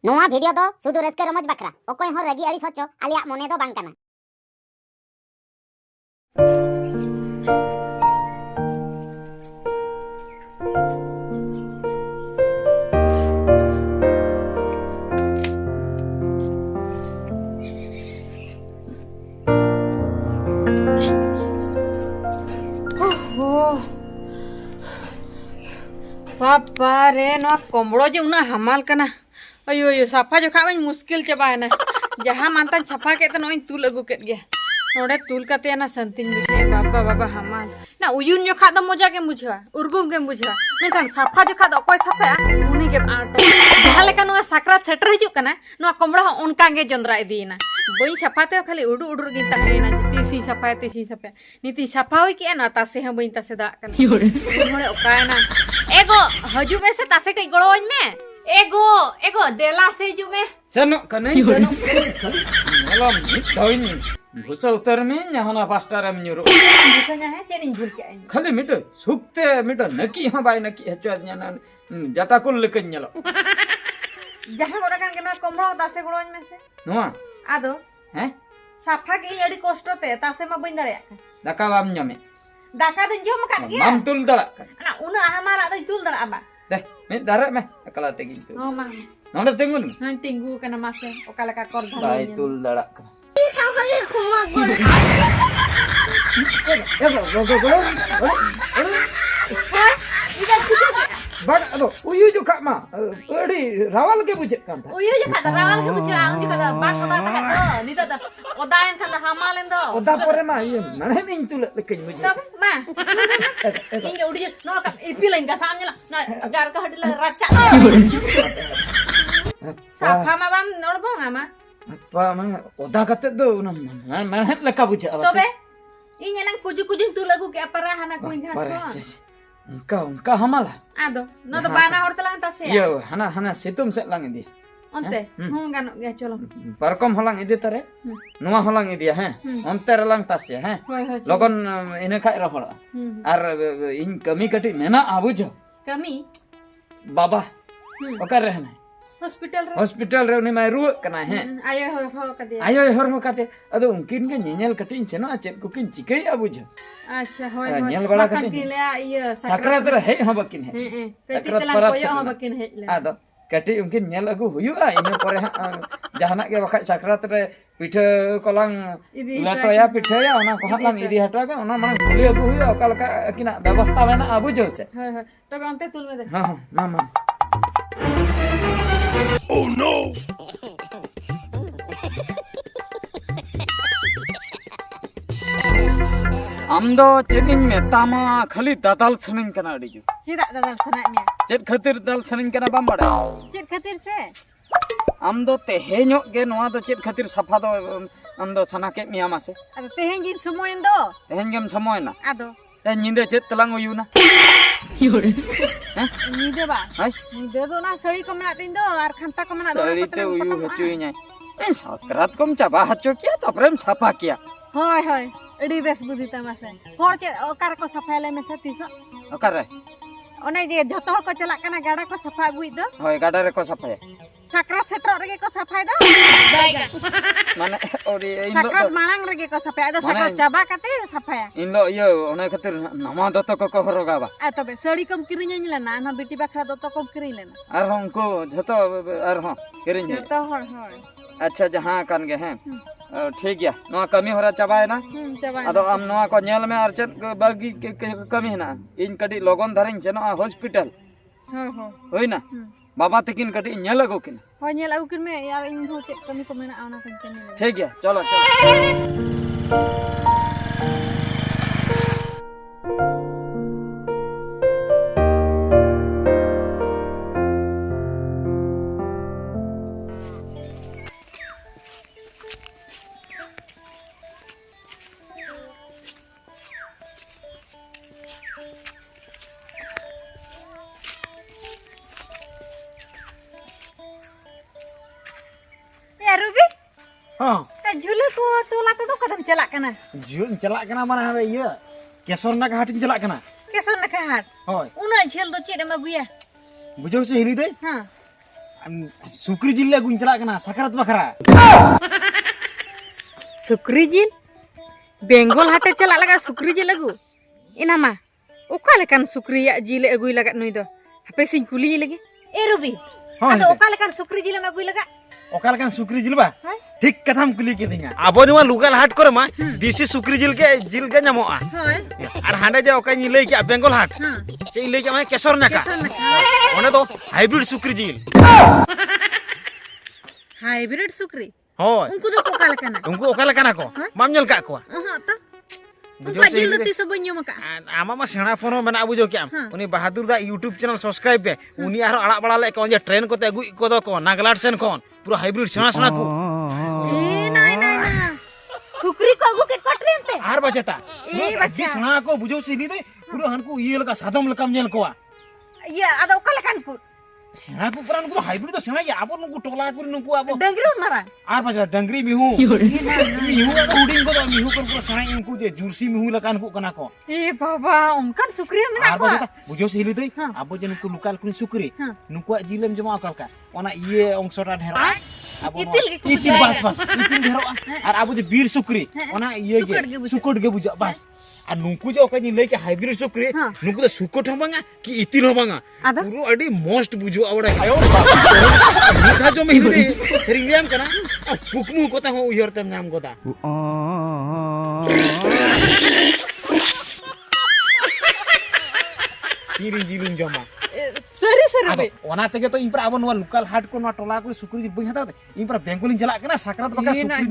नोआ वीडियो दो सुधु रस्के रमज बकरा ओकोय हो रगी अड़ी सोचो आलिया मोने दो बांग कना। बापा रे नवा कोमड़ो जो उना हमाल कना अयो अयो साफा जो खावन मुश्किल चबाना जहां मानता साफा के त नोई तुल अगु केत गया नोडे तुल कते ना संतिंग बुझे बाबा बाबा हमाल ना उयुन जो खा द मजा के बुझवा उर्गुम के बुझवा मेखान साफा जो खा द ओकोय साफा उनी के आटो जहां लेका नवा साकरात सेटर हिजु कना नवा कोमड़ा उनका गे जंद्रा इदीना बई साफाते खाली उडु उडुर गिन ताहेना तीसी साफा नीति साफा होई के ना तासे ह बई तासे दा कना होड़े ओकायना एगो हजू में से तासे कई गळोñ में एगो एगो देला से हजू में सनो कनै सनो malam mitawin busa utar में nyahona pastar am nyuruh बिसanya है चेनिंग भूल के आई खाली मिटो सुक्ते मिटो नकी ह बाय नकी हचुआ न्याना जटाकुल लेकन nyalo जहां गोरा कान के ना कोमरो तासे गळोñ में से नोआ आदो हैं साफा के अड़ी कष्ट ते तासे मा बइन दाड़े दाका बाम nyame दाका दन जम काट गया mam tul dala ना उना हमारा दई तुल दड़ा बा deh me dare me akala te gitu ओ मा nonde tengun हां टिंगू कना मासे ओकाला का कर dai tul dala bak aduh uyu juga mah adi rawal ke bujek kan उयो जो खाता रावल के बुझा उन जो खाता बाग ओदा तक दो नी तो ओदायन खाता हमालेन दो oda pore mah iya mana ning tul lekin bujek तब मा इंगे उड़ी नो का इपिलेन का थामला ना अगार का हडला राचा साफा मा बाम नोडबो आमा apa mah oda kate do mana leka bujek apa तबे इnya नंग कुजु कुजु तू लगु के अपरा हना कोइन घाट engkau hamalah आदो न तो बाना होरतला तासे iya hana situm set lang dia Onte हम गानो गया चलो parkom holang idi tare nuwa holang idi ya onte relang tas ya होय होय logon ine khai rohol ar in kami kati mena abujo कमी baba okar rehna हॉस्पिटल रे hospital re uni mai ruak kana आयो हो कदे ayo hor ho kate ado ungkin ke nyel kati seno acet kukin cikai abujo अच्छा होय nyel bala kati किले ये sakrat re he ho bakin he पेटी sakrat तला parat कोयो setna. बकिन हेले ado kati ungkin nyel agu huyuga ine pore jahanak ge bakai sakrat re pitha kolang Idi leto ya pitha ya ona ko hatlang idi hatwa ga ona mang kuli agu huyu okal ka kina ব্যবস্থা mena abujo se होय होय तब अंते तुल में दे ha mama amdo cheding metama khali dadal saning kana adiju चिदा दादा सना में ched khatir dal saning kana bam bada चित खातिर से amdo tehenyok ge noa do ched khatir safa do amdo sana ke miya mase अब तेहें गिन समय दो teheny gem samoy na आदो te nyinde ched telang uyuna नीदे बा hai नीदे दो ना सड़ी को मना दिन दो और खंता को मना दो sari te uyu hacuy nyai sakrat kom chaba hacho kiya taprem safa kiya होय होय एडी बेस बुद्धि तमासे होर के ओकार को सफाइले में से तीसो okare ओने जे जतो को चला कना गाड़ा को सफा गुई दो hoy gada re ko safaya sakrat सेटर रगे को सफाई दो mane ori indo sakrat मांग रगे को सफाई दो sakrat चाबा कते सफाया indo iyo ona khatir nama doto ko ko horoga ba आ तबे सड़ी कम किरिन लेना ना बेटी बाखरा दो तो कम किरिन लेना ar hon ko jhoto ar hon kirin तो होय होय अच्छा जहां kan ge हैं ठीक गया नोआ कमी होरा चाबाय ना चाबा अदो आम नोआ को नेल में आर चेत बागी कमी ना इन कटी लोगन धरिन चेनो हॉस्पिटल होय होय होई ना बाबा तकिन कटी नेल गो किन होय नेल आउ किन में यार इन हो के कमी को मेना आना कंचन ठीक गया चलो चलो यार रूबी हां झूले को तोला तो कदम चला कना जुन चला कना माने हवे ये केसर ना घाटिन चला कना केसन ना हाट होय उना झेल दो चेरे में गुया बुझो से हिली दे हां सुक्री जिल ले गुन चला कना सकरात बखरा सुक्री जिल बेंगल हाटे चला लगा सुक्री जिल अगु इना मा ओका लेकान सुक्री जिल अगुई लगा नुई दो हापे सिंह कुली लगे ए रुबी अदो ओका लेकान सुक्री जिल अगुई लगा ओका लेकान सुक्री जिल बा ठीक कथाम कुली के दिंगा आबो निमा लुगाल हाट करे मा देसी सुक्री जिल के नामोआ होय और हांडे जे ओका लई के बेंगल हाट जे लई के मा केसर नाका ओने दो हाइब्रिड सुक्री जिल हाइब्रिड सुक्री होय उनको दो ओका लेकाना उनको ओका लेकाना को माम नेल का को तो उनका जिल दो तीसो बन्यो मका आमा मा सेणा फोन मेना बुझो के उनी बहादुर दा यूट्यूब चैनल सब्सक्राइब पे उनी आरो अड़ा बड़ा ले कोन जे ट्रेन कोते अगु को दो को नागलाट सेन कोन पूरा हाइब्रिड सेणा को ए नाय नाय ना सुक्री को अगु के ट्रेन ते आर बचता ए बच्ची सेणा को बुझो सिनी दे पूरा हनको ये लका सादम लकम नेल कोआ ये अदो ओका लेकान को सेणा को पूरा नको हाइब्रिड तो सेणा के आबो नको टोला को नको आबो डंगरी मारा आर बचा डंगरी मिहू मिहू उडिंग को मिहू को पूरा सेणा इनको जे जुर्सी मिहू लकान को कना को ए बाबा उनकान सुक्री मेना आर को बचा बुझो सिली दे आबो जे नको लोकल को सुक्री नको जिलेम जमा कलका ओना ये अंशटा ढेरा आबो इतिल बस इतिल ढेरा आर आबो जे बीर सुक्री ओना ये के सुकोट के बुझा बस आ नुकु जो ओका नि के हाइब्रिड सुक्री नुकु तो सुकोट हो बांगा कि इतिल हो बांगा पूरो अडी मोस्ट बुझो आवड़ा आयो निधा जो महिने दे सरिंगियाम कना पुकमु कोता हो उयर तम नाम कोता तीरिन जिलिन जमा सरी बे ओना तेगे तो इनपर आबो नवा लोकल हाट को ना टोला को सुक्री जिल बई हता इनपर बेंगोलिन जला कना सकरात बका सुक्री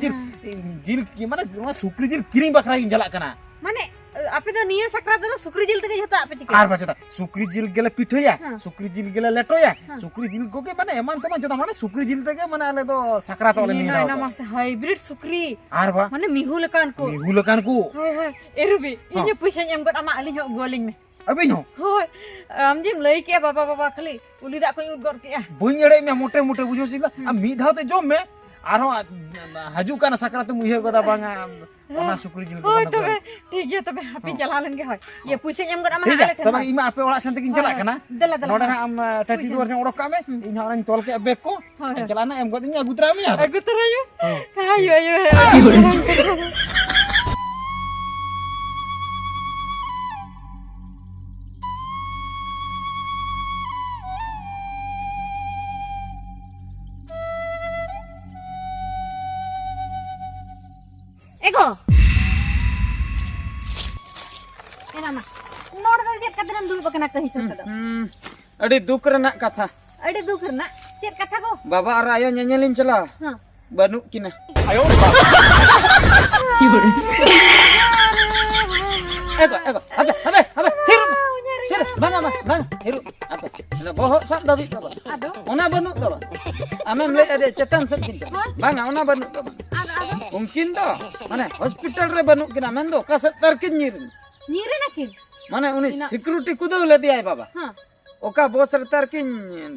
जिल की माने नवा सुक्री जिल किरिंग बखरा इन जला कना माने आपे तो निया सकरात दो सुक्री जिल तके जता आपे चिके आर बचता सुक्री जिल गेले पिठोया सुक्री जिल गेले लेटोया सुक्री जिल को के माने एमान तमा जता माने सुक्री जिल तके माने आले तो सकरात वाले नि ना मासे हाइब्रिड सुक्री आर बा माने मिहु लकान को हाय हाय एरुबी इने पैसा एम गत आमा अलिन हो गोलिन में अबे नो होय आम जिम लई के बाबा खाली उली दा को उद गor के बुइन एड़े में मोटे मोटे बुझो सिला आ मी धावते जम में आरो हजू काना सकरात मुहिर गदा बांगा ओना सुक्री जिल को होय तबे ठीक है तबे हापी चला लेन के होय ये पैसा एम गत आमा ठीक है तबे इमा आपे ओड़ा सेन तकिन चला कना दला नोडा आम टटी दुवर से ओडक का में इन हारन तोल के बेक को चला ना एम गत इन अगुतरा में अगुतरा यो आयो ego एना मा नोड दे जे कदरन दुल बकना कहि सकदा अड़ी दुख रना कथा अड़ी दुख रना चेत कथा को बाबा और आयो नयलिन चला बनु किना आयो एगो अबे थिर बंगा हिरु अबे बोहो सब दबी दबा आदो ओना बनु दबा आमेम ले अदे चेतन सब किन बंगा ओना बनु दबा mungkin do माने हॉस्पिटल रे बनु किना मन दो का सत्तर किन नीरे ना किन माने उनी सिक्योरिटी कुदो ले दिया बाबा हां ओका बोस रे तर किन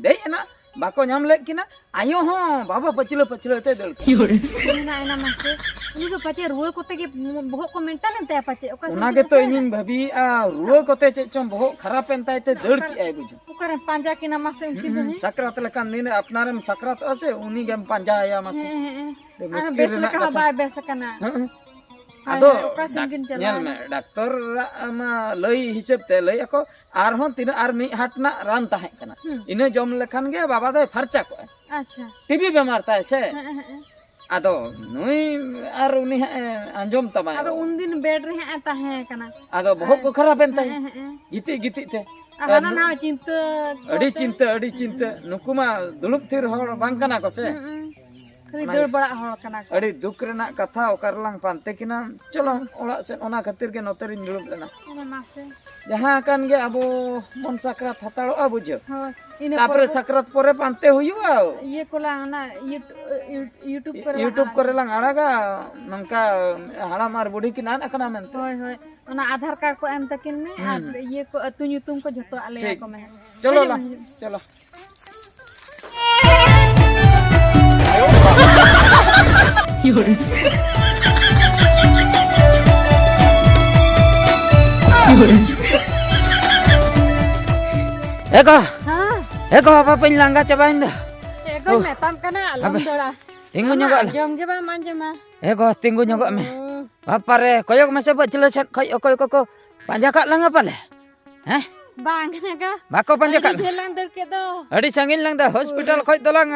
दे ना बाको नाम ले किना आयो हो बाबा पचलो ते दल ना एना मासे उनी को पचे रुल कोते के बहुत कमेंटल एंते पचे ओका ओना के तो इन भाभी आ रुल कोते चे चम बहुत खराब एंता ते दड़ की आय बुझो ओकरे पांजा किना मासे उनकी दो सकरात लका नीन अपनारम सकरात असे उनी गेम पांजा आया मासे मुश्किल ना का बाय बेस कना आदो ओका सिंगिन चला नेल में डॉक्टर मा लई हिसाब ते लई ako आर हों तीन आर मी हाटना रान ताहे कना इने जम लेखान गे बाबा दे फरचा को अच्छा टीबी बेमार ताहे से आदो नुई आर उनी अंजम तबा आदो उन दिन बेड रे ताहे कना आदो बहुत को खराब एन ताहे गिती ते आना ना अड़ी चिंता नुकुमा दुलुप थिर होड़ बांग कना को से खरी दौड़ बड़ा होड़ कना अड़ी दुख रेना कथा ओकरलांग पानते किना चलो ओड़ा से ओना खातिर के नोतरिन दुलुप लेना एना मासे जहां कान गे अबो मन सकरात हताड़ो बुझो होय इने तापरे सकरात परे पानते हुयुआ ये कोला ना यूट्यूब करे लांग आड़ागा नंका हाड़ाम आर बुढ़ी की नान अकना मेनते होय ओना आधार कार्ड को एम तकिन में आ ये को अतु ᱧᱩᱛᱩᱢ को जतो आले को में चलो ला चलो एको हां एको apa penyangga cobain dah ᱫᱚ ᱢᱮᱛᱟᱢ ᱠᱟᱱᱟ ᱟᱞᱚᱢ ᱫᱟᱹᱲᱟ tinggu nyogok le. ᱡᱚᱢ ᱜᱮ ᱵᱟᱢ ᱟᱸᱡᱚᱢᱟ Ego tinggu nyogok me. Apa re koyok masa buat jelas koy okoy koko panja kak lang apa le? Heh? ᱵᱟᱝ ᱠᱟᱱᱟ Bako panja kak. ᱫᱮᱞᱟᱝ ᱫᱟᱹᱲ ᱠᱮᱫ ᱫᱚ Adi sangin lang dah hospital koy dolang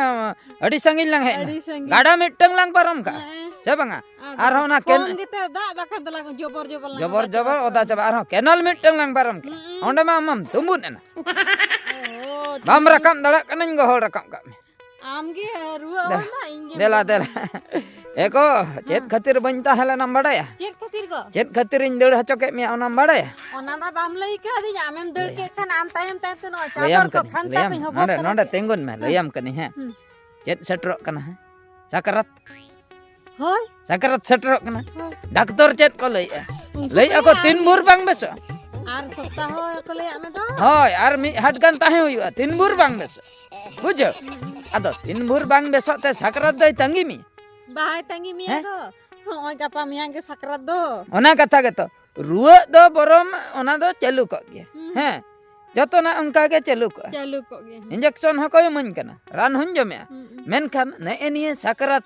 adi sangin lang he. ᱟᱹᱰᱤ ᱥᱟᱺᱜᱤᱧ Gada miteng lang param ka. Siapa nga? Arho na ᱠᱚᱢ ken ᱜᱮᱛᱮ ᱫᱟᱜ ᱵᱟᱠᱷᱟᱱ ᱫᱚ ᱞᱟᱝ ᱡᱚᱵᱚᱨ ᱡᱚᱵᱚᱨ ᱞᱟᱝ jobor jobor oda coba arho kenal miteng lang param ka. Onde ma mam tumbun ena. Bam rakam dalak kanan gohol rakam ka. ᱟᱢᱜᱮ ᱨᱩᱣᱟᱹ ᱚᱱᱟ ᱤᱧ Dela dela. Eko chet khatir bañ tahala nam badaya. ᱪᱮᱫ ᱠᱷᱟᱹᱛᱤᱨ ᱜᱚ Chet khatir ᱤᱧ ᱫᱟᱹᱲ ᱦᱚᱪᱚ ᱠᱮᱫ ᱢᱮᱭᱟ ᱚᱱᱟᱢ ᱵᱟᱲᱟᱭᱟ? ᱚᱱᱟ ᱢᱟ ᱵᱟᱢ ᱞᱟᱹᱭ ᱠᱟᱹᱫᱤᱧ ᱟᱢᱮᱢ ᱫᱟᱹᱲ ᱠᱮᱫ ᱠᱷᱟᱱ ᱟᱢ ᱛᱟᱭᱚᱢ ᱛᱟᱭᱚᱢ ᱛᱮ ᱱᱚᱣᱟ ᱞᱟᱹᱭᱟᱢ ᱪᱟᱫᱚᱨ ᱠᱚ ᱠᱟᱹᱱᱟᱹᱧ ᱠᱷᱟᱱᱛᱟ ᱠᱚᱧ ᱦᱚᱵᱚᱨ ᱱᱚᱰᱮ ᱠᱟᱱᱟ ᱱᱚᱰᱮ ᱛᱤᱸᱜᱩᱱ ᱢᱮ ᱞᱟᱹᱭᱟᱢ ᱠᱟᱹᱱᱟᱹᱧ ᱦᱮᱸ ᱪᱮᱫ ᱥᱮᱴᱮᱨᱚᱜ ᱠᱟᱱᱟ ᱦᱮᱸ ᱥᱟᱠᱨᱟᱛ ᱦᱳᱭ ᱥᱟᱠᱨᱟᱛ ᱥᱮᱴᱮᱨᱚᱜ ᱠᱟᱱᱟ ᱰᱟᱠᱛᱚᱨ ᱪᱮᱫ ᱠᱚ ᱞᱟᱹᱭᱮᱜᱼᱟ ᱞᱟᱹᱭ ako 3 ᱵᱷᱳᱨ ᱵᱟᱝ ᱵᱮᱥᱚᱜᱼᱟ ᱟᱨ ᱥᱚᱯᱛᱟᱦᱚ ᱠᱚ ᱞᱟᱹᱭᱟᱜ ᱢᱮ ᱫᱚ ᱦᱳᱭ ᱟᱨ ᱢᱤᱫ ᱦᱟᱴ ᱜᱟᱱ ᱛᱟᱦᱮᱸ ᱦᱩᱭᱩᱜᱼᱟ 3 ᱵᱷᱳᱨ ᱵᱟᱝ ᱵᱮᱥᱚᱜ ᱵᱩᱡᱷᱟᱹᱣ ᱟᱫᱚ 3 ᱵᱷᱳᱨ ᱵᱟᱝ ᱵᱮᱥᱚᱜ ᱛᱮ ᱥᱟᱠᱨᱟᱛ ᱫᱚᱭ ᱛᱟᱺᱜᱤ ᱢᱮ ᱵᱟᱭ ᱛᱟᱺᱜᱤ ᱢᱮᱭᱟ ᱫᱚ ᱱᱚᱜᱼᱚᱭ ᱜᱟᱯᱟ ᱢᱮᱭᱟᱝ ᱜᱮ ᱥᱟᱠᱨᱟᱛ ᱫᱚ ᱚᱱᱟ ᱠᱟᱛᱷᱟ ᱜᱮᱛᱚ ᱨᱩᱣᱟᱹ ᱫᱚ ᱵᱚᱨᱚᱢ ᱚᱱᱟ ᱫᱚ ᱪᱟᱹᱞᱩ ᱠᱚᱜ ᱜᱮᱭᱟ ᱦᱮᱸ ᱡᱚᱛᱚᱱᱟᱜ ᱚᱱᱠᱟ ᱜᱮ ᱪᱟᱹᱞᱩ ᱠᱚᱜᱼᱟ ᱪᱟᱹᱞᱩ ᱠᱚᱜ ᱜᱮ ᱤᱧᱡᱮᱠᱥᱚᱱ ᱦᱚᱸᱠᱚ ᱤᱢᱟᱹᱧ ᱠᱟᱱᱟ ᱨᱟᱱ ᱦᱚᱸᱧ ᱡᱚᱢᱮᱜᱼᱟ ᱢᱮᱱᱠᱷᱟᱱ ᱱᱮᱜᱼᱮ ᱱᱤᱭᱟᱹ ᱥᱟᱠᱨᱟᱛ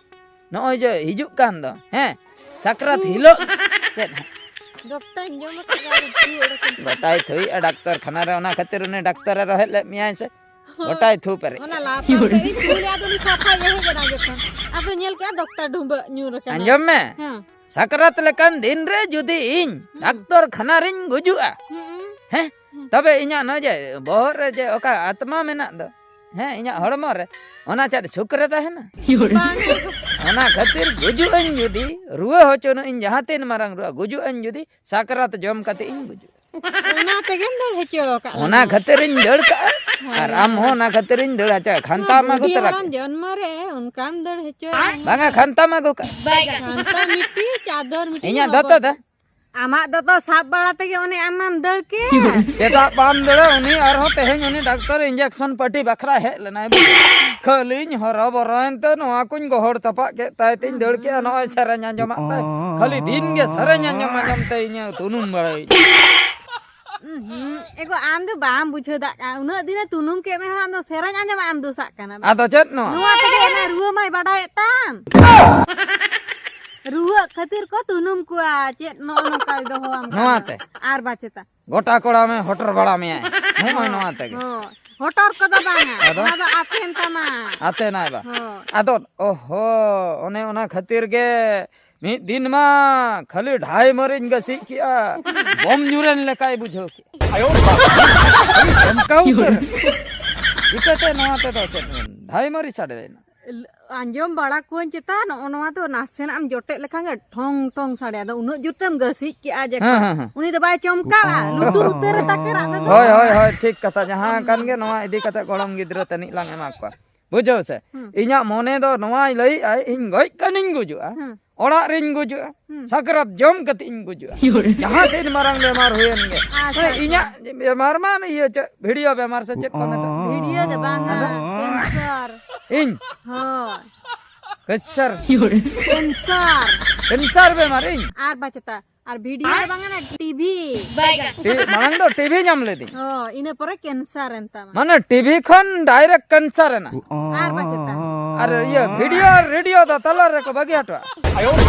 ᱱᱚᱜᱼᱚᱭ ᱡᱮ ᱦᱤᱡᱩᱜ ᱠᱟᱱ ᱫᱚ ᱦᱮᱸ ᱥᱟᱠᱨᱟᱛ ᱦᱤᱞᱳᱜ ᱪᱮᱫ ᱫᱚᱠᱛᱟᱧ ᱡᱚᱢ ᱟᱠᱟᱫᱟ গোটাই থুই ডাক্তার খানারে ওনা খাতির উনি ডাক্তারে রহেল মিয়াই সে গোটাই থু পারে ᱚᱱᱟ ᱞᱟᱯᱟ ᱛᱮ ᱛᱩᱞᱮ ᱟᱫᱚ ᱩᱱᱤ ᱥᱟᱯᱷᱟ ᱜᱮ ᱦᱮᱡ ᱮᱱᱟ ᱡᱚᱠᱷᱚᱱ ᱟᱫᱚ ᱧᱮᱞ ᱠᱮᱜᱼᱟ ᱫᱚᱠᱛᱟᱨ ᱰᱩᱸᱵᱟᱹ ᱧᱩᱨ ᱟᱠᱟᱱᱟ ᱟᱸᱡᱚᱢ ᱢᱮ ᱦᱮᱸ ᱥᱟᱠᱨᱟᱛ ᱞᱮᱠᱟᱱ ᱫᱤᱱ ᱨᱮ ᱡᱩᱫᱤ ᱤᱧ ᱰᱟক্তার ᱠᱷᱟᱱᱟᱨᱤᱧ ᱜᱩᱡᱩᱜᱼᱟ ᱦᱮᱸ ᱛᱚᱵᱮ ᱤᱧᱟᱹᱜ ᱱᱚ ᱡᱮ ᱵᱚᱦᱚᱜ ᱨᱮ ᱡᱮ ᱚᱠᱟ ᱟᱛᱢᱟ ᱢᱮᱱᱟᱜ ᱫᱚ ᱦᱮᱸ ᱤᱧᱟᱹᱜ ᱦᱚᱲᱢᱚ ᱨᱮ ᱚᱱᱟ ᱪᱮᱫ ᱥᱩᱠ ᱨᱮ ᱛᱟᱦᱮᱱᱟ ᱚᱱᱟ ᱠᱷᱟᱹᱛᱤᱨ ᱜᱩᱡᱩᱜ ᱟᱹᱧ ᱡᱩᱫᱤ ᱨᱩᱣᱟᱹ ᱦᱚᱪᱚᱱᱚᱜ ᱤᱧ ᱡᱟᱦᱟᱸ ᱛᱤᱱ ᱢᱟᱨᱟᱝ ᱨᱩᱣᱟᱹ ᱜᱩᱡᱩᱜ ᱟᱹᱧ ᱡᱩᱫᱤ ᱥᱟᱠᱨᱟᱛ ᱡᱚᱢ ᱠᱟᱛᱮ ᱤᱧ ᱜᱩᱡᱩᱜᱼᱟ ᱚᱱᱟ ᱛᱮᱜᱮᱢ ᱫᱟᱹᱲ ᱦᱚᱪᱚ ᱟᱠᱟᱫ ᱚᱱᱟ ᱠᱷᱟᱹᱛᱤᱨᱤᱧ ᱫᱟᱹᱲ ᱠᱟᱜᱼᱟ ᱟᱨ ᱟᱢ ᱦᱚᱸ ᱚᱱᱟ ᱠᱷᱟᱹᱛᱤᱨᱤᱧ ᱫᱟᱹᱲ ᱦᱚᱪᱚ ᱠᱷᱟᱱᱛᱟ ᱢᱟᱜᱩ ᱛᱚᱨᱟ ᱦᱟᱲᱟᱢ ᱡᱚᱱᱢᱚ ᱨᱮ ᱚᱱᱠᱟᱢ ᱫᱟᱹᱲ ᱦᱚᱪᱚ ᱵᱟᱝᱟ ᱠᱷᱟᱱᱛᱟ ᱢᱟᱜᱩ ᱠᱟᱜ ᱠᱷᱟᱱᱛᱟ ᱢᱤᱴᱤ ᱪᱟᱫᱚᱨ ᱢᱤᱴᱤ ᱤᱧᱟᱹᱜ ᱫᱚᱛᱚ ᱫᱚ ᱟᱢᱟᱜ ᱫᱚᱛᱚ ᱥᱟᱵ ᱵᱟᱲᱟ ᱛᱮᱜᱮ ᱚᱱᱮ ᱟᱢᱟᱢ ᱫᱟᱹᱲ ᱠᱮ ᱪᱮᱫᱟᱜ ᱵᱟᱢ ᱫᱟᱹᱲᱟ ᱩᱱᱤ ᱟᱨᱦᱚᱸ ᱛᱮᱦᱮᱧ ᱩᱱᱤ ᱰᱟᱠᱛᱟᱨ ᱤᱧᱡᱮᱠᱥᱚᱱ ᱯᱟᱹᱴᱤ ᱵᱟᱠᱷᱨᱟ ᱦᱮᱡ ᱞᱮᱱᱟᱭ ᱠᱷᱟᱹᱞᱤᱧ ᱦᱚᱨᱚᱵᱚᱨᱚᱭᱮᱱ ᱛᱮ ᱱᱚᱣᱟ ᱠᱚᱧ ᱜᱚᱦᱚᱲ ᱛᱟᱯᱟᱜ ᱠᱮᱫ ᱛᱟᱭ ᱛᱤᱧ ᱫᱟᱹᱲ ᱠᱮᱜᱼᱟ ᱱᱚᱜᱼᱚᱭ ᱥᱮᱨᱮᱧ ᱟᱸᱡᱚᱢᱟᱜ ᱛᱟᱭ ᱠᱷᱟᱹᱞᱤ ᱫᱤᱱ ᱜᱮ ᱥᱮᱨᱮᱧ ᱟᱸᱡᱚᱢ ᱛᱮ ᱤᱧ ᱛᱩᱱᱩᱢ ᱵᱟᱲᱟᱭ ᱮᱜᱚ ᱟᱢ ᱫᱚ ᱵᱟᱢ ᱵᱩᱡᱷᱟᱹᱣ ᱫᱟᱜ ᱠᱟᱱᱟ ᱩᱱᱟᱹᱜ ᱫᱤᱱᱮ ᱛᱩᱱᱩᱢ ᱠᱮᱫ ᱢᱮ ᱟᱢ ᱫᱚ ᱥᱮᱨᱮᱧ ᱟᱸᱡᱚᱢᱟᱜ ᱮᱢ ᱫᱩᱥᱟᱜ ᱠᱟᱱᱟ ᱟᱫᱚ ᱪᱮᱫ ᱱᱚᱣᱟ ᱱᱚᱣᱟ ᱛᱮᱜᱮ ᱚᱱᱟ ᱨᱩᱣᱟᱹ ᱢᱟᱭ ᱵᱟᱰᱟᱭᱮᱫ ᱛᱟᱢ ᱨᱩᱣᱟᱹ ᱠᱷᱟᱹᱛᱤᱨ ᱠᱚ ᱛᱩᱱᱩᱢ ᱠᱚᱣᱟ ᱪᱮᱫ ᱱᱚᱜᱼᱚ ᱱᱚᱝᱠᱟᱭ ᱫᱚᱦᱚᱣᱟᱢ ᱱᱚᱣᱟ ᱛᱮ ᱟᱨ ᱵᱟᱪᱮᱛᱟ ᱜᱚᱴᱟ ᱠᱚᱲᱟ ᱢᱮ ᱦᱚᱴᱚᱨ ᱵᱟᱲᱟ ᱢᱮᱭᱟᱭ ᱱᱚᱜᱼᱚᱭ ᱱᱚᱣᱟ ᱛᱮᱜᱮ ᱦᱚᱴᱚᱨ ᱠᱚᱫᱚ ᱵᱟᱝᱟ ᱚᱱᱟ ᱫᱚ ᱟᱛᱮᱱ ᱛᱟᱢᱟ ᱟᱛᱮ ᱱᱟᱭ ᱵᱟ ᱦᱳᱭ ᱟᱫᱚ ᱳᱦᱳ ᱚᱱᱮ ᱚᱱᱟ ᱠᱷᱟᱹᱛᱤᱨ ᱜᱮ ᱢᱤᱫ ᱫᱤᱱ ᱢᱟ ᱠᱷᱟᱹᱞᱤ ढाई ᱢᱟᱹᱨᱤᱧ ᱜᱟᱹᱥᱤᱡ ᱠᱮᱜᱼᱟ ᱵᱚᱢ ᱧᱩᱨᱮᱱ ᱞᱮᱠᱟᱭ ᱵᱩᱡᱷᱟᱹᱣ ᱠᱮᱜᱼᱟ ᱪᱤᱠᱟᱹᱛᱮ ᱱᱚᱣᱟ ᱛᱮᱫᱚ ᱪᱮᱫ ढाई ᱢᱟᱹᱨᱤ ᱥᱟᱰᱮᱭᱮᱱᱟ ᱟᱸᱡᱚᱢ ᱵᱟᱲᱟ ᱠᱚᱣᱟᱧ ᱪᱮᱛᱟ ᱱᱚᱜᱼᱚ ᱱᱚᱣᱟ ᱫᱚ ᱱᱟᱥᱮᱱᱟᱜ ᱮᱢ ᱡᱚᱴᱮᱫ ᱞᱮᱠᱷᱟᱱ ᱜᱮ ᱴᱷᱚᱝ ᱴᱷᱚᱝ ᱥᱟᱰᱮᱭᱟ ᱟᱫᱚ ᱩᱱᱟᱹᱜ ᱡᱩᱨᱛᱮᱢ ᱜᱟᱹᱥᱤᱡ ᱠᱮᱜᱼᱟ ᱡᱮ ᱩᱱᱤ ᱫᱚ ᱵᱟᱭ ᱪᱚᱢᱠᱟᱣᱟ ᱞᱩᱛᱩᱨ ᱩᱛᱟᱹᱨ ᱨᱮ ᱛᱟᱠᱮᱨᱟᱜ ᱫᱚ ᱦᱳᱭ ᱦᱳᱭ ᱦᱳᱭ ᱴᱷᱤᱠ ᱠᱟᱛᱷᱟ ᱡᱟᱦᱟᱸ ᱠᱟᱱ ᱜᱮ ᱱᱚᱣᱟ ᱤᱫᱤ ᱠᱟᱛᱮ ᱜᱚᱲᱚᱢ ᱜᱤᱫᱽᱨᱟᱹ ᱛᱟᱹᱱᱤᱡ ᱞᱟᱝ ᱮᱢᱟ ᱠᱚᱣᱟ ᱵᱩᱡᱷᱟᱹᱣ ᱥᱮ ᱤᱧᱟᱹᱜ ᱢᱚᱱᱮ ᱫᱚ ᱱᱚᱣᱟᱭ ᱞᱟᱹᱭᱮᱜᱼᱟᱭ ᱤᱧ ᱜᱚᱡ ᱠᱟᱹᱱᱤᱧ ᱜᱩᱡᱩᱜᱼᱟ ᱚᱲᱟᱜ ᱨᱤᱧ ᱜᱩᱡᱩᱜᱼᱟ ᱥᱟᱠᱨᱟᱛ ᱡᱚᱢ ᱠᱟᱛᱮ ᱤᱧ ᱜᱩᱡᱩᱜᱼᱟ ᱡᱟᱦᱟᱸ ᱛᱤᱱ ᱢᱟᱨᱟᱝ ᱵᱮᱢᱟᱨ ᱦᱩᱭᱮᱱ ᱜᱮ ᱤᱧᱟᱹᱜ ᱵᱮᱢᱟᱨ ᱢᱟ ᱤᱭᱟᱹ ᱪᱮᱫ ᱵᱷᱤᱰᱤᱭᱳ ᱵᱮᱢᱟᱨ ᱥᱮ ᱪᱮᱫ ᱠᱚ ᱢᱮᱛᱟᱜᱼᱟ ᱵᱷᱤᱰᱤᱭᱳ ᱫᱚ ᱵᱟᱝᱟ ᱠᱮᱱᱥᱟᱨ ᱤᱧ ᱦᱳᱭ ᱠᱮᱱᱥᱟর ᱠᱮᱱᱥᱟর ᱠᱮᱱᱥᱟর বেমার ইᱧ আর বাচ্চাটা আর ভিডিও ᱫᱚ ᱵᱟᱝᱟ না টিভি মারাং ᱫᱚ টিভি ᱧᱟᱢ ᱞᱮᱫᱤᱧ ᱤᱱᱟᱹ ᱯᱚᱨᱮ ᱠᱮᱱᱥᱟর ᱮᱱᱛᱟᱢᱟ মানে টিভি খন ডাইরেক্ট ক্যান্সার এনা আর বাচ্চাটা আর ইয়ে ভিডিও আর রেডিও ᱫᱚ ᱛᱟᱞᱟ ᱨᱮᱠᱚ ᱵᱟᱜᱤ ᱦᱚᱴᱚᱼᱟ ᱚᱱᱟ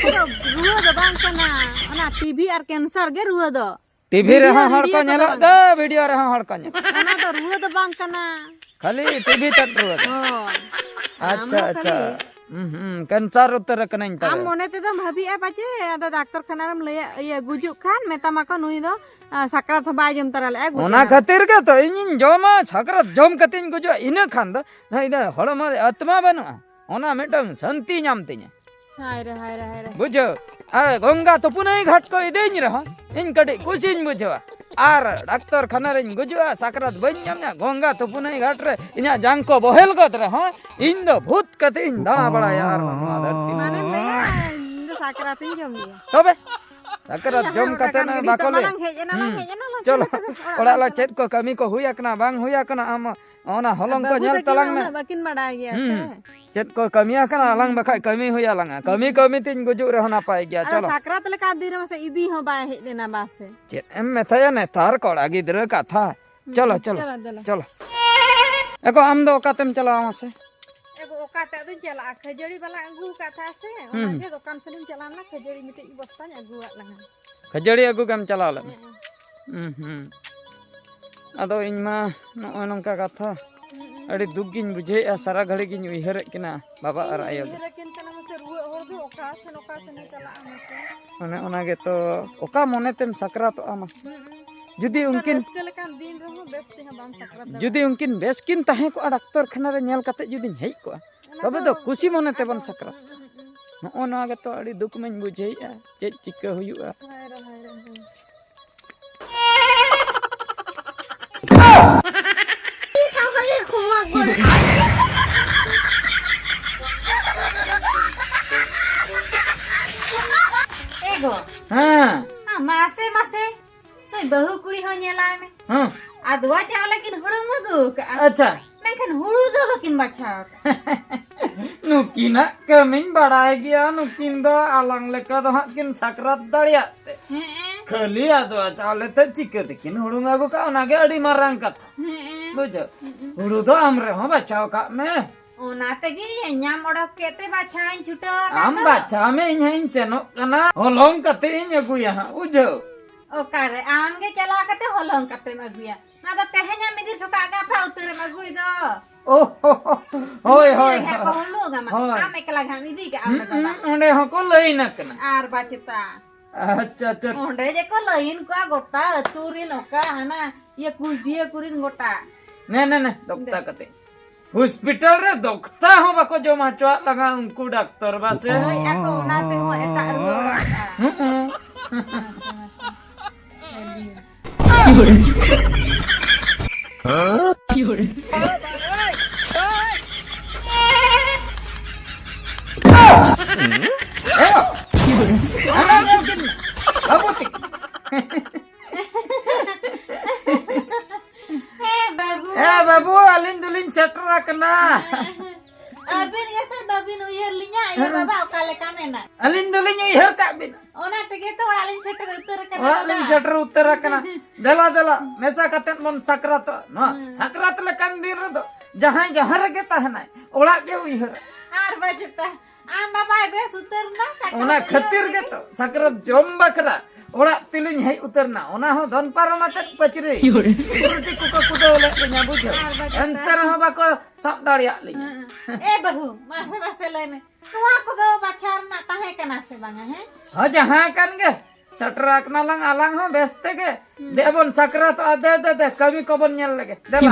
ᱠᱚᱫᱚ ᱨᱩᱣᱟᱹ ᱫᱚ ᱵᱟᱝ ᱠᱟᱱᱟ ᱚᱱᱟ ᱴᱤভি ᱟᱨ ᱠᱮᱱᱥᱟᱨ ᱜᱮ ᱨᱩᱣᱟᱹ ᱫᱚ টিভি ᱨᱮᱦᱚᱸ ᱦᱚᱲ ᱠᱚ ᱧᱮᱞᱚᱜ ᱫᱚ ᱵᱷᱤᱰᱤᱭᱳ ᱨᱮᱦᱚᱸ ᱦᱚᱲ ᱠᱚ ᱧᱮᱞ ᱚᱱᱟ ᱫᱚ ᱨᱩᱣᱟᱹ ᱫᱚ ᱵᱟᱝ ᱠᱟᱱᱟ ᱠᱷᱟᱹᱞᱤ ᱴᱤভি ᱛᱮᱫ ᱨᱩᱣᱟᱹ ᱫᱚ ᱟᱪᱪᱷᱟ ᱟᱪᱪᱷᱟ ক্যান্সার ᱩᱛᱟᱹᱨ ᱠᱟᱹᱱᱟᱹᱧ ᱟᱢ ᱛᱟᱦᱞᱮ ᱢᱚᱱᱮ ᱛᱮᱫᱚᱢ ᱵᱷᱟᱹᱵᱤᱜᱼᱟ ᱯᱟᱪᱮ ᱟᱫᱚ ᱰᱟᱠᱛᱚᱨ ᱠᱷᱟᱱᱟ ᱨᱮᱢ ᱞᱟᱹᱭᱟ ᱤᱭᱟᱹ ᱜᱩᱡᱩᱜ ᱠᱷᱟᱱ ᱢᱮᱛᱟᱢᱟᱠᱚ ᱱᱩᱭ ᱫᱚ ᱥᱟᱠᱨᱟᱛ ᱦᱚᱸ ᱵᱟᱭ ᱡᱚᱢ ᱛᱟᱨᱟ ᱞᱮᱜᱼᱟ ᱚᱱᱟ ᱠᱷᱟᱹᱛᱤᱨ ᱜᱮ ᱛᱚ ᱤᱧᱤᱧ ᱡᱚᱢᱟ ᱥᱟᱠᱨᱟᱛ ᱡᱚᱢ ᱠᱟᱛᱮᱧ ᱜᱩᱡᱩᱜᱼᱟ ᱤᱱᱟᱹ ᱠᱷᱟᱱ ᱫᱚ ᱦᱚᱲᱢᱚ ᱨᱮ ᱟᱛᱢᱟ ᱵᱟᱹᱱᱩᱜᱼᱟ ᱚᱱᱟ ᱢᱤᱫᱴᱟᱝ ᱥᱟᱱᱛᱤ ᱧᱟᱢ ᱛᱤᱧᱟ ᱦᱟᱭ ᱨᱮ ᱦᱟᱭ ᱨᱮ ᱦᱟᱭ ᱨᱮ বুঝো আর গঙ্গা তুপুনাই ঘাট কো ইদেኝ রহ ইন কডি কুসিñ বুঝবা আর ডাক্তার খানারিñ গুজুয়া সাকরাত বইñ ᱧᱟᱢᱟ গঙ্গা তুপুনাই ঘাট রে ইᱧᱟ জাং ᱠᱚ ᱵᱚᱦᱮᱞ ᱜᱚᱫ ᱨᱮ ᱦᱚᱸ ᱤᱧ ᱫᱚ ᱵᱷᱩᱛ ᱠᱟᱛᱮ ᱤᱧ ᱫᱟᱬᱟ ᱵᱟᱲᱟᱭᱟ ᱟᱨ ᱱᱚᱣᱟ ᱫᱷᱟᱹᱨᱛᱤ ᱢᱟᱱᱮ ᱞᱟᱹᱭᱟ ᱤᱧ ᱫᱚ ᱥᱟᱠᱨᱟᱛ ᱤᱧ ᱡᱚᱢ ᱜᱮᱭᱟ ᱛᱚᱵᱮ ᱥᱟᱠᱨᱟᱛ ᱡᱚᱢ ᱠᱟᱛᱮ ᱱᱟ ᱵᱟᱠᱚ ᱞᱟᱹᱭ ᱦᱮᱡ ᱮᱱᱟ ᱪᱚᱞᱚ ᱚᱲᱟᱜ ᱞᱟ ᱪᱮᱫ ᱠᱚ ᱠᱟᱹᱢᱤ ᱠᱚ ᱦᱩᱭ ᱟᱠᱟᱱᱟ ᱵᱟᱝ ᱦᱩᱭ ᱟᱠᱟᱱᱟ ᱟᱢ ᱚᱱᱟ ᱦᱚᱞᱚᱝ ᱠᱚ ᱧᱮᱞ ᱛᱟᱞᱟᱝ ᱢᱮ ᱵᱟᱠᱤᱱ ᱵᱟᱰᱟᱭ ᱜᱮᱭᱟ ᱥᱮ ᱪᱮᱫ ᱠᱚ ᱠᱟᱹᱢᱤ ᱟᱠᱟᱱᱟ ᱟᱞᱟᱝ ᱵᱟᱠᱷᱟᱡ ᱠᱟᱹᱢᱤ ᱦᱩᱭ ᱟᱞᱟᱝᱟ ᱠᱟᱹᱢᱤ ᱠᱟᱹᱢᱤ ᱛᱤᱧ ᱜᱩᱡᱩᱜ ᱨᱮᱦᱚᱸ ᱱᱟᱯᱟᱭ ᱜᱮᱭᱟ ᱪᱚᱞᱚ ᱥᱟᱠᱨᱟᱛ ᱞᱮᱠᱟ ᱫᱤᱱ ᱨᱮ ᱢᱟᱥᱮ ᱤᱫᱤ ᱦᱚᱸ ᱵᱟᱭ ᱦᱮᱡ ᱞᱮᱱᱟ ᱵᱟᱥᱮ ᱪᱮᱫ ᱮᱢ ᱢᱮᱛᱟᱭᱟ ᱱᱮᱛᱟᱨ ᱠᱚᱲᱟ ᱜᱤᱫᱽᱨᱟᱹ ᱠᱟᱛᱷᱟ ᱪᱚᱞᱚ ᱪᱚᱞᱚ ᱪᱚᱞᱚ एको आम दो ओकातेम चलावा मासे एगो ओकाते दुन चला खजड़ी वाला अगू का था से ओनागे दुकान से चला ना खजड़ी मिटे बस्ता अगुआ लहा खजड़ी अगू गम चला ले अदो इन मा नोय नंका कथा अड़ी दुख गिन बुझे सारा घड़ी गिन उइहर किना बाबा और आयो किन तना मसे रुए और दो ओका से चला मसे ओनागे तो ओका मोने तेम सकरात आमस जुदी उनकिन दिन रहो बेस्ते हैं बाम सकरात जुदी उनकिन बेस किन ताहे को डॉक्टर खाना रे नेल कते जुदी हेई को तबे तो खुशी मोने ते बन सकरात नोनागे तो अड़ी दुख में बुझे चे चिका हुयुआ एगो हां मासे मासे तो बहु कुड़ी हो नेला में हां अदवा चाव लेकिन हुड़ू मगु अच्छा मेखन हुड़ू दो बकिन बच्चा नुकिना कमिन बड़ाय गया नुकिन दो आलंग लेका दो किन सकरात दड़ियाते खाली आदवा चावले ते चिके दिकिन हुड़ू मगु का ओनागे अड़ी मारंग कथा बुझो हुड़ू दो हमरे हो बचाव का में ओना तगी न्याम ओडक केते बाछाइन छुटो आम बाचा में इन्हें सेनो कना होलोंग कते इन अगुया बुझो ओकारे आनगे चला कते होलोंग कते मगुया ना तो तेहन्या मिदि छुका गा फा उतर मगुई दो ओ होय होय को होलो गमा आम एकला घामी दी का आम ओंडे हो को लई न कना आर बाचिता अच्छा अच्छा ओंडे जे को लइन को गोटा तुरिन ओका हना ये कुडिए कुरिन गोटा ने ने ने डॉक्टर कते हॉस्पिटल रे डॉक्टर हो बको जो माचवा लगा उनको डॉक्टर बासे ओय ako नाते हो एता रुआ बाबू अलिन दुलिन सेटर कना अबिन गेसन बाबिन उयर लिnya ya baba okale kamena अलिन दुलिन उइहर का बिन ओना तगे तो वालिन सेटर उतर कना वालिन सेटर उतर कना दला दला मेसा कतेन मन सकरात न सकरात लेकन दिन रे दो जहां जहां रे तहना ओड़ा के उइहर आर बजता आम बाबा बेस उतर ना ओना खतिर के तो सकरात जम बकरा ओड़ा तिलिन है उतरना ओना हो धन पारमाते पचरे उल्टी कुका कुदो ले nya बुझो अंतर हो बको सब दाड़िया ले ए बहु मासे मासे लेने नुआ को दो बचार ना ताहे कना से बांगा है हो जहां कन गे सटराक ना लंग आलंग हो बेस्ते के देबन सकरात आदे दे कभी कबन नेल लगे देला